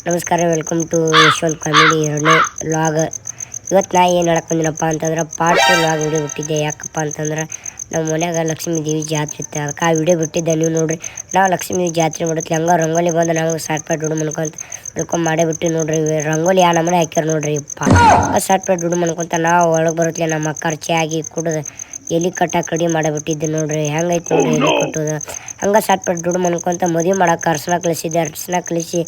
ನಮಸ್ಕಾರ, welcome to Yashwant comedy ಎರಡನೇ vlog. ಇವತ್ತು ನಾ ಏನು ಹೇಳಕ್ಕೆ ಬಂದಿನಪ್ಪ ಅಂತಂದ್ರೆ ಪಾರ್ಟ್ 2 ವ್ಲಾಗ್ ವಿಡಿಯೋ ಬಿಟ್ಟಿದ್ದೆ. ಯಾಕಪ್ಪ ಅಂತಂದ್ರೆ ನಮ್ಮ ಮನ್ಯಾಗ ಲಕ್ಷ್ಮೀ ದೇವಿ ಜಾತ್ರೆ ಇತ್ತು, ಅದಕ್ಕೆ ಆ ವಿಡಿಯೋ ಬಿಟ್ಟಿದ್ದೆ. ನೀವು ನೋಡ್ರಿ, ನಾವು ಲಕ್ಷ್ಮೀ ದೇವಿ ಜಾತ್ರೆ ಮಾಡತ್ಲಿ ಹಂಗೆ ರಂಗೋಲಿ ಬಂದು ನಾವು ಸಾಟ್ಪೇಟ್ ದುಡ್ಡು ಮನ್ಕೊಂತ ಮಾಡೇ ಬಿಟ್ಟು ನೋಡ್ರಿ. ರಂಗೋಲಿ ಆ ನಮ್ಮನೆ ಹಾಕ್ಯಾರ ನೋಡ್ರಿ. ಸಾಟ್ಪೇಟ್ ದುಡ್ಡು ಮನ್ಕೊಂತ ನಾವು ಒಳಗೆ ಬರುತ್ತಲೆ ನಮ್ಮ ಅಕ್ಕ ಆಗಿ ಕುಡಿದು ಎಲೆ ಕಟ್ಟಾಕ ರೆಡಿ ಮಾಡಿಬಿಟ್ಟಿದ್ದೆ ನೋಡ್ರಿ. ಹೆಂಗೈತೆ ನೋಡ್ರಿ ಎಲೆ ಕಟ್ಟೋದು. ಹಂಗೆ ಸಾಟ್ಪೇಟ್ ದುಡ್ಡು ಮನ್ಕೊಂತ ಮದುವೆ ಮಾಡಕ್ಕೆ ಅರ್ಶಿನ ಕಲಿಸಿದ್ದೆ. ಅರ್ಶಿನ ಕಲಿಸಿ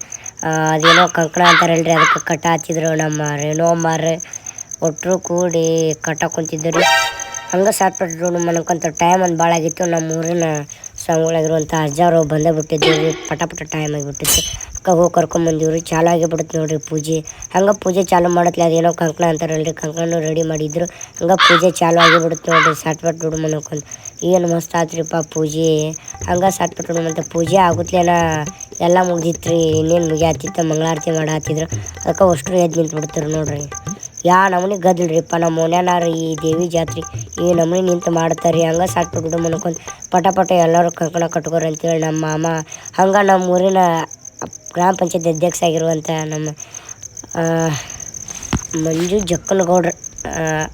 ಅದೇನೋ ಕಂಕಣ ಅಂತಾರಲ್ರಿ, ಅದಕ್ಕೆ ಕಟ್ಟ ಹಚ್ಚಿದ್ರು ನಮ್ಮ ರೇಣುವಮ್ಮಾರು. ಒಟ್ಟರು ಕೂಡಿ ಕಟ್ಟ ಕುಂತಿದ್ದರು. ಹಂಗೆ ಸಾಟ್ಪೇಟ್ ದುಡ್ಡು ಮನ್ಕೊಂತ ಟೈಮ್ ಒಂದು ಭಾಳ ಆಗಿತ್ತು. ನಮ್ಮ ಊರಿನ ಸಂಗೊಳಾಗಿರುವಂಥ ಅಜ್ಜಾರು ಬಂದೇ ಬಿಟ್ಟಿದ್ದೀವಿ. ಪಟ ಟೈಮ್ ಆಗಿಬಿಟ್ಟಿತ್ತು. ಅಕ್ಕ ಹೋಗಿ ಕರ್ಕೊಂಬಂದಿವ್ರಿ. ಚಾಲು ಆಗಿಬಿಡುತ್ತೆ ನೋಡ್ರಿ ಪೂಜೆ. ಹಂಗೆ ಪೂಜೆ ಚಾಲು ಮಾಡತ್ಲೆ ಅದೇನೋ ಕಂಕಣ ಅಂತಾರಲ್ರಿ, ಕಂಕಣ ರೆಡಿ ಮಾಡಿದ್ರು. ಹಂಗೆ ಪೂಜೆ ಚಾಲು ಆಗಿಬಿಡುತ್ತೆ ನೋಡ್ರಿ. ಸಾಟ್ಪೇಟ್ ದುಡ್ಡು ಮನ್ಕೊಂತ ಏನು ಮಸ್ತ್ ಆತ್ರಿಪ್ಪ ಪೂಜೆ. ಹಂಗೆ ಸಾಟ್ಪೇಟ್ ದುಡ್ಡು ಮತ್ತು ಪೂಜೆ ಆಗುತ್ತಲೇನ ಎಲ್ಲ ಮುಗ್ದಿತ್ತು ರೀ. ಇನ್ನೇನು ಮುಗಿಯಾತಿತ್ತು, ಮಂಗಳಾರತಿ ಮಾಡಾತಿದ್ರು. ಅದಕ್ಕೆ ಅಷ್ಟರು ಎದ್ದು ನಿಂತು ನೋಡ್ರಿ. ನಮೂನಿ ಗದ್ದಲ್ರಿಪ್ಪ ನಮ್ಮ ಮನ್ಯಾನಾರು ಈ ದೇವಿ ಜಾತ್ರೆ ಈ ನಮೂನಿ ನಿಂತು ಮಾಡ್ತಾರೆ. ಹಂಗೆ ಸಾಟ್ಪೇಟ್ ದುಡ್ಡು ಮನ್ಕೊಂತ ಪಟ ಎಲ್ಲರೂ ಕಂಕಣ ಕಟ್ಕೋರಿ ಅಂತೇಳಿ ನಮ್ಮ ಮಾಮ, ಹಂಗೆ ನಮ್ಮ ಊರಿನ ಗ್ರಾಮ ಪಂಚಾಯತ್ ಅಧ್ಯಕ್ಷ ಆಗಿರುವಂಥ ನಮ್ಮ ಮಂಜು ಜಕ್ಕನಗೌಡ್ರು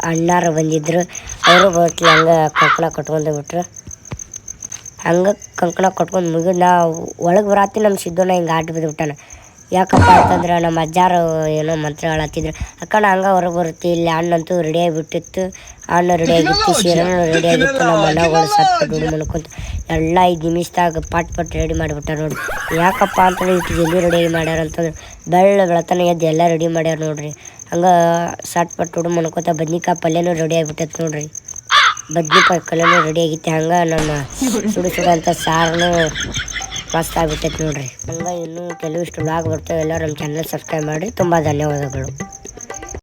ಅಣ್ಣಾರು ಬಂದಿದ್ದರು. ಅವರು ಬರ್ತಲಿ ಹಂಗೆ ಕಂಕಣ ಕಟ್ಕೊಂಡು ಬಿಟ್ರು. ಹಂಗೆ ಕಂಕಣ ಕಟ್ಕೊಂಡು ಮುಗಿದು ನಾವು ಒಳಗೆ ಬರಾತಿ ನಮ್ಮ ಸಿದ್ದಣ್ಣ ಹಿಂಗೆ ಆಟ ಬಿದ್ದುಬಿಟ್ಟಾನ. ಯಾಕಪ್ಪ ಅಂತಂದ್ರೆ ನಮ್ಮ ಅಜ್ಜಾರು ಏನೋ ಮಂತ್ರ ಹೇಳತ್ತಿದ್ರು. ಅಕ್ಕಣ ಹಂಗೆ ಹೊರಗೆ ಬರುತ್ತೆ. ಇಲ್ಲಿ ಹಣ್ಣಂತೂ ರೆಡಿಯಾಗಿಬಿಟ್ಟಿತ್ತು. ಹಣ್ಣು ರೆಡಿಯಾಗಿತ್ತು, ಶೀರನೂ ರೆಡಿಯಾಗಿತ್ತು. ನಮ್ಮ ಅಣ್ಣಗಳು ಸಾಟ್ಪೇಟ್ ದುಡ್ಡು ಮನ್ಕೊಂತ ಎಲ್ಲ 5 ನಿಮಿಷದಾಗ ಪಟ್ ರೆಡಿ ಮಾಡಿಬಿಟ್ಟಾರ ನೋಡ್ರಿ. ಯಾಕಪ್ಪ ಅಂತಂದ್ರೆ ಇಟ್ಟು ಜಲ್ದಿ ರೆಡಿ ಮಾಡ್ಯಾರ ಅಂತಂದ್ರೆ ಬೆಳತನ ಎದ್ದು ಎಲ್ಲ ರೆಡಿ ಮಾಡ್ಯಾರ ನೋಡ್ರಿ. ಹಂಗೆ ಸಾಟ್ಪೇಟ್ ದುಡ್ಡು ಮನ್ಕೊಂತ ಬದ್ನಿಕಾಯಿ ಪಲ್ಯನೂ ರೆಡಿ ಆಗಿಬಿಟ್ಟೈತೆ ನೋಡ್ರಿ. ಬದ್ನಿಕಾಯಿ ಪಲ್ಯನೂ ರೆಡಿ ಆಗಿತ್ತು. ಹಂಗೆ ನಮ್ಮ ಸುಡು ಅಂತ ಸಾರನು ಮಸ್ತ್ ಆಗಿಬಿಟ್ಟೈತೆ ನೋಡ್ರಿ. ಹಂಗೆ ಇನ್ನೂ ಕೆಲವಿಷ್ಟು ವ್ಲಾಗ್ ಬರ್ತವೆ. ಎಲ್ಲ ನಮ್ಮ ಚಾನಲ್ ಸಬ್ಸ್ಕ್ರೈಬ್ ಮಾಡಿ. ತುಂಬ ಧನ್ಯವಾದಗಳು.